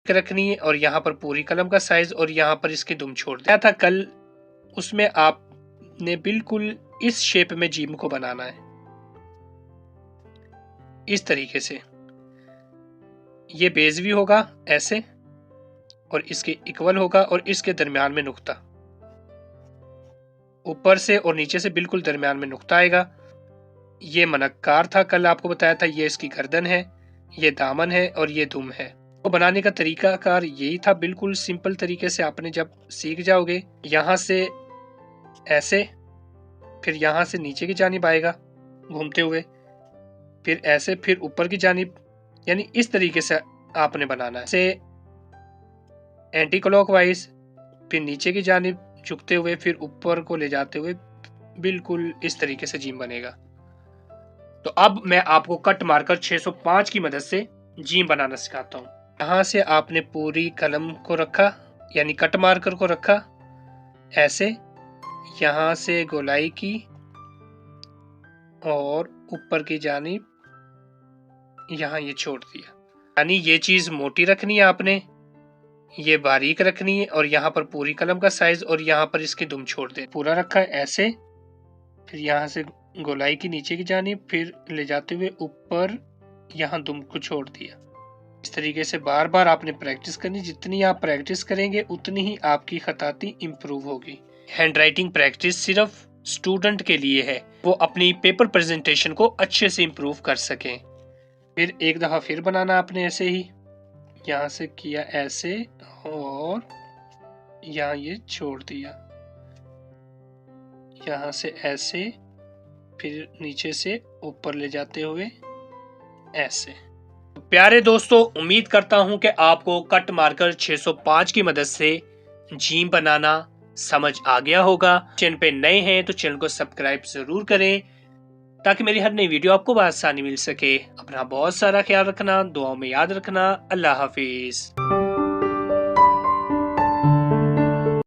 رکھنی ہے اور یہاں پر پوری قلم کا سائز اور یہاں پر اس کی دم چھوڑ دیا تھا کل، اس میں آپ نے بالکل اس شیپ میں جیم کو بنانا ہے، اس طریقے سے۔ یہ بیز بھی ہوگا ایسے اور اس کے اکول ہوگا اور اس کے درمیان میں نقطہ، اوپر سے اور نیچے سے بالکل درمیان میں نقطہ آئے گا۔ یہ منقار تھا، کل آپ کو بتایا تھا، یہ اس کی گردن ہے، یہ دامن ہے اور یہ دم ہے۔ تو بنانے کا طریقہ کار یہی تھا، بالکل سمپل طریقے سے آپ نے جب سیکھ جاؤ گے، یہاں سے ایسے، پھر یہاں سے نیچے کی جانب آئے گا گھومتے ہوئے، پھر ایسے، پھر اوپر کی جانب، یعنی اس طریقے سے آپ نے بنانا ہے، سے اینٹی کلوک وائز، پھر نیچے کی جانب جھکتے ہوئے، پھر اوپر کو لے جاتے ہوئے، بالکل اس طریقے سے جیم بنے گا۔ تو اب میں آپ کو کٹ مارکر 605 کی مدد سے جیم بنانا سکھاتا ہوں۔ یہاں سے آپ نے پوری قلم کو رکھا، یعنی کٹ مارکر کو رکھا ایسے، یہاں سے گولائی کی اور اوپر کی جانب یہاں یہ چھوڑ دیا، یعنی یہ چیز موٹی رکھنی ہے آپ نے، یہ باریک رکھنی ہے، اور یہاں پر پوری قلم کا سائز اور یہاں پر اس کی دم چھوڑ دے، پورا رکھا ہے ایسے، پھر یہاں سے گولائی کی نیچے کی جانب، پھر لے جاتے ہوئے اوپر یہاں دم کو چھوڑ دیا۔ اس طریقے سے بار بار آپ نے پریکٹس کرنی، جتنی آپ پریکٹس کریں گے اتنی ہی آپ کی خطاطی امپروو ہوگی۔ ہینڈ رائٹنگ پریکٹس صرف اسٹوڈنٹ کے لیے ہے، وہ اپنی پیپر پریزنٹیشن کو اچھے سے امپروو کر سکیں۔ پھر ایک دفعہ پھر بنانا آپ نے ایسے ہی، یہاں سے کیا ایسے اور یہاں یہ چھوڑ دیا، یہاں سے ایسے، پھر نیچے سے اوپر لے جاتے ہوئے ایسے۔ پیارے دوستو، امید کرتا ہوں کہ آپ کو کٹ مارکر 605 کی مدد سے جیم بنانا سمجھ آ گیا ہوگا۔ چینل پہ نئے ہیں تو چینل کو سبسکرائب ضرور کریں تاکہ میری ہر نئی ویڈیو آپ کو بآسانی مل سکے۔ اپنا بہت سارا خیال رکھنا، دعاؤں میں یاد رکھنا۔ اللہ حافظ۔